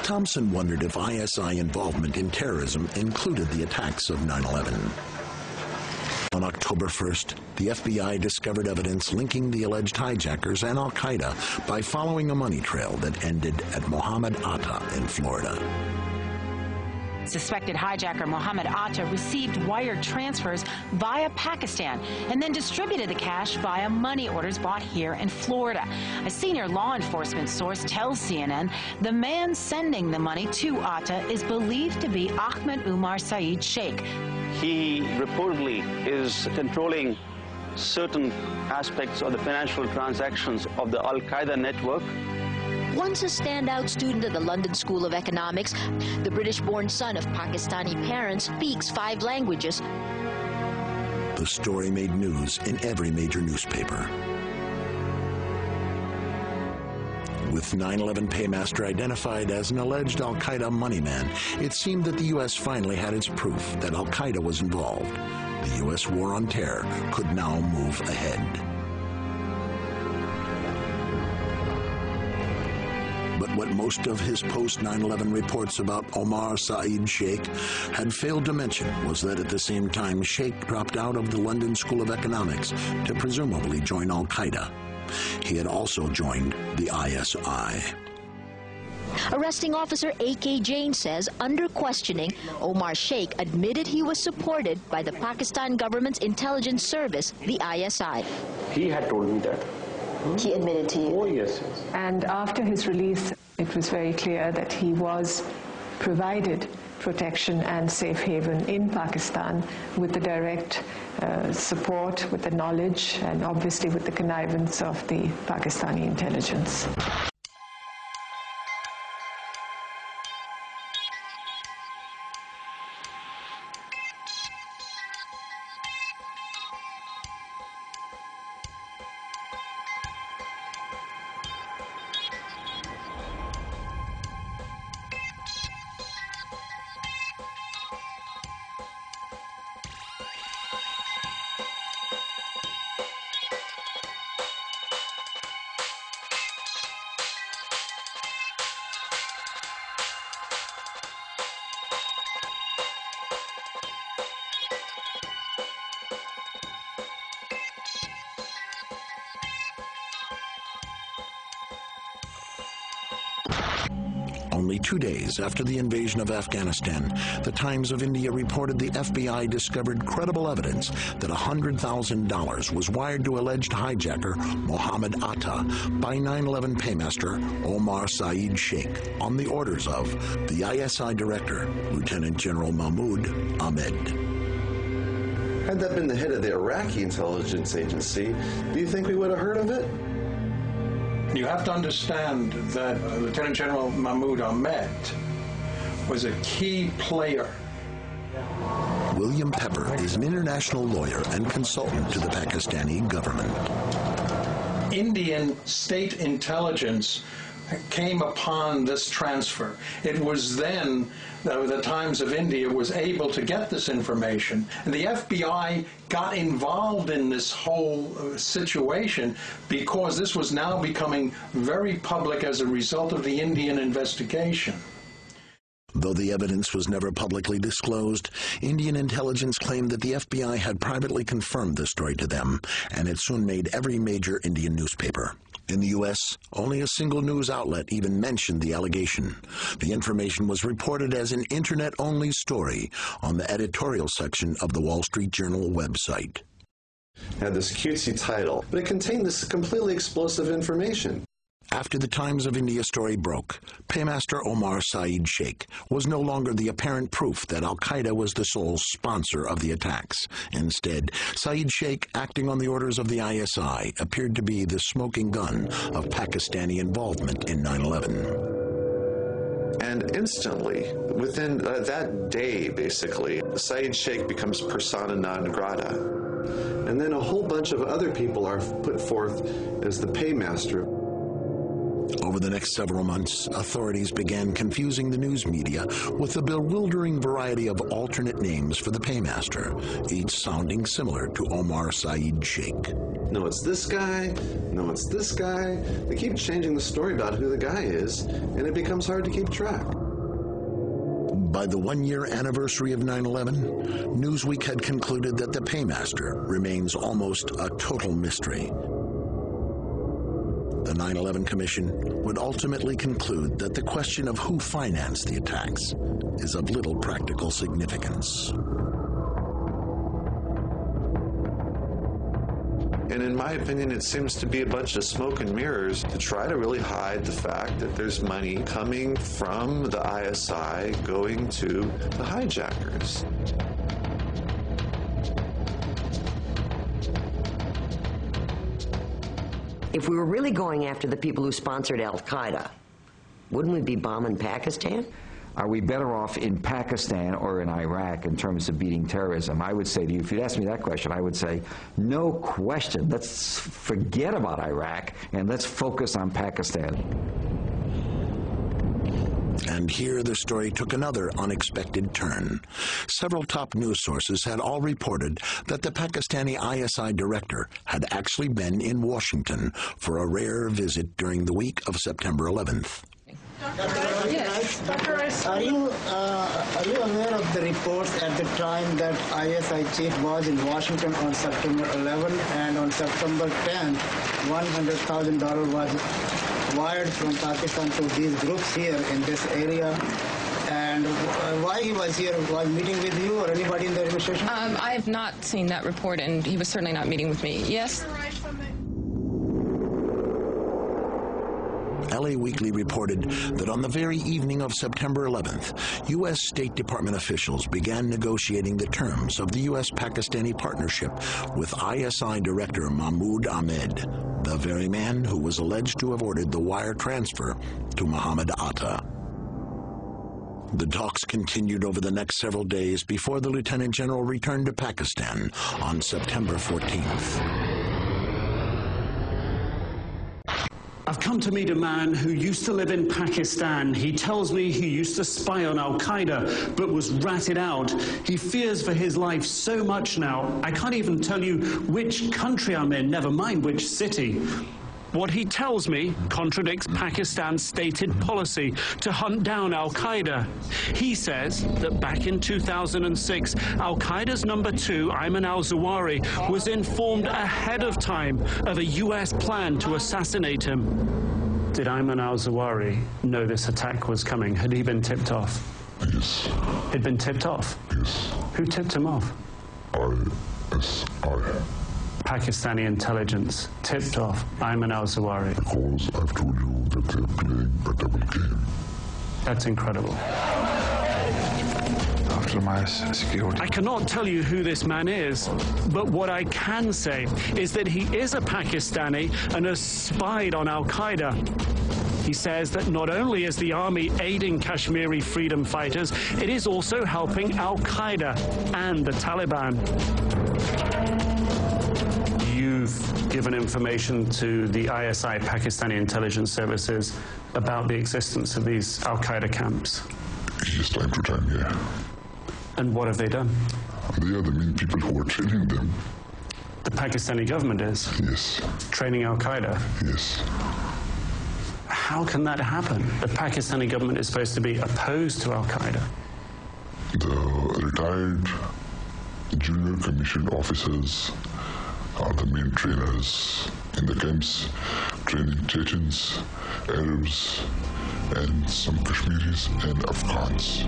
Thompson wondered if ISI involvement in terrorism included the attacks of 9/11. On October 1st, the FBI discovered evidence linking the alleged hijackers and al-Qaeda by following a money trail that ended at Mohammed Atta in Florida. Suspected hijacker Mohammed Atta received wire transfers via Pakistan and then distributed the cash via money orders bought here in Florida. A senior law enforcement source tells CNN the man sending the money to Atta is believed to be Ahmed Umar Saeed Sheikh. He reportedly is controlling certain aspects of the financial transactions of the Al-Qaeda network. Once a standout student at the London School of Economics, the British-born son of Pakistani parents speaks 5 languages. The story made news in every major newspaper. With 9/11 paymaster identified as an alleged al-Qaeda moneyman, it seemed that the U.S. finally had its proof that al-Qaeda was involved. The U.S. war on terror could now move ahead. But what most of his post-9/11 reports about Omar Saeed Sheikh had failed to mention was that at the same time Sheikh dropped out of the London School of Economics to presumably join al-Qaeda. He had also joined the ISI. Arresting officer A.K. Jain says under questioning, Omar Sheikh admitted he was supported by the Pakistan government's intelligence service, the ISI. He had told me that. He admitted to you? Oh, yes. And after his release, it was very clear that he was provided protection and safe haven in Pakistan with the direct support, with the knowledge, and obviously with the connivance of the Pakistani intelligence. Only 2 days after the invasion of Afghanistan, the Times of India reported the FBI discovered credible evidence that $100,000 was wired to alleged hijacker Mohammed Atta by 9/11 paymaster Omar Saeed Sheikh on the orders of the ISI director, Lieutenant General Mahmoud Ahmed. Had that been the head of the Iraqi intelligence agency, do you think we would have heard of it? You have to understand that Lieutenant General Mahmoud Ahmed was a key player. William Pepper is an international lawyer and consultant to the Pakistani government. Indian state intelligence came upon this transfer. It was then the Times of India was able to get this information, and the FBI got involved in this whole situation because this was now becoming very public as a result of the Indian investigation. Though the evidence was never publicly disclosed, Indian intelligence claimed that the FBI had privately confirmed the story to them, and it soon made every major Indian newspaper. In the U.S., only a single news outlet even mentioned the allegation. The information was reported as an internet-only story on the editorial section of the Wall Street Journal website. It had this cutesy title, but it contained this completely explosive information. After the Times of India story broke, Paymaster Omar Saeed Sheikh was no longer the apparent proof that al-Qaeda was the sole sponsor of the attacks. Instead, Saeed Sheikh, acting on the orders of the ISI, appeared to be the smoking gun of Pakistani involvement in 9/11. And instantly, within that day, basically, Saeed Sheikh becomes persona non grata. And then a whole bunch of other people are put forth as the paymaster. Over the next several months, authorities began confusing the news media with a bewildering variety of alternate names for the paymaster, each sounding similar to Omar Saeed Sheikh. No, it's this guy. No, it's this guy. They keep changing the story about who the guy is, and it becomes hard to keep track. By the one-year anniversary of 9/11, Newsweek had concluded that the paymaster remains almost a total mystery. The 9/11 Commission would ultimately conclude that the question of who financed the attacks is of little practical significance. And in my opinion, it seems to be a bunch of smoke and mirrors to try to really hide the fact that there's money coming from the ISI going to the hijackers. If we were really going after the people who sponsored al-Qaeda, wouldn't we be bombing Pakistan? Are we better off in Pakistan or in Iraq in terms of beating terrorism? I would say to you, if you'd ask me that question, I would say, no question. Let's forget about Iraq and let's focus on Pakistan. And here the story took another unexpected turn. Several top news sources had all reported that the Pakistani ISI director had actually been in Washington for a rare visit during the week of September 11th. Yes. Dr. Rice, are you aware of the reports at the time that ISI chief was in Washington on September 11 and on September 10, $100,000 was wired from Pakistan to these groups here in this area? And why he was here, was meeting with you or anybody in the administration? I have not seen that report, and he was certainly not meeting with me. Yes? LA Weekly reported that on the very evening of September 11th, U.S. State Department officials began negotiating the terms of the U.S.-Pakistani partnership with ISI Director Mahmoud Ahmed, the very man who was alleged to have ordered the wire transfer to Mohammed Atta. The talks continued over the next several days before the Lieutenant General returned to Pakistan on September 14th. I've come to meet a man who used to live in Pakistan. He tells me he used to spy on al-Qaeda, but was ratted out. He fears for his life so much now, I can't even tell you which country I'm in, never mind which city. What he tells me contradicts Pakistan's stated policy to hunt down al-Qaeda. He says that back in 2006, al-Qaeda's number 2, Ayman al-Zawahiri, was informed ahead of time of a U.S. plan to assassinate him. Did Ayman al-Zawahiri know this attack was coming? Had he been tipped off? Yes. He'd been tipped off? Yes. Who tipped him off? ISI. Pakistani intelligence tipped off Ayman al-Zawahiri. Because I've told you that they're playing a double game. That's incredible. After my security. I cannot tell you who this man is, but what I can say is that he is a Pakistani and has spied on al-Qaeda. He says that not only is the army aiding Kashmiri freedom fighters, it is also helping al-Qaeda and the Taliban. You've given information to the ISI, Pakistani intelligence services, about the existence of these al-Qaeda camps? Yes, time to time, yeah. And what have they done? They are the main people who are training them. The Pakistani government is? Yes. Training al-Qaeda? Yes. How can that happen? The Pakistani government is supposed to be opposed to al-Qaeda. The retired junior commissioned officers are the main trainers in the camps, training Chechens, Arabs, and some Kashmiris and Afghans.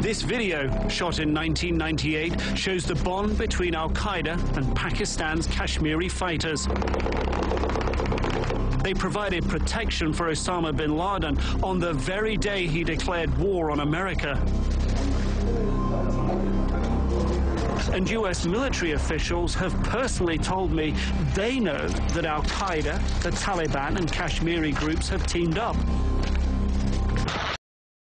This video, shot in 1998, shows the bond between al-Qaeda and Pakistan's Kashmiri fighters. They provided protection for Osama bin Laden on the very day he declared war on America. And U.S. military officials have personally told me they know that al-Qaeda, the Taliban, and Kashmiri groups have teamed up.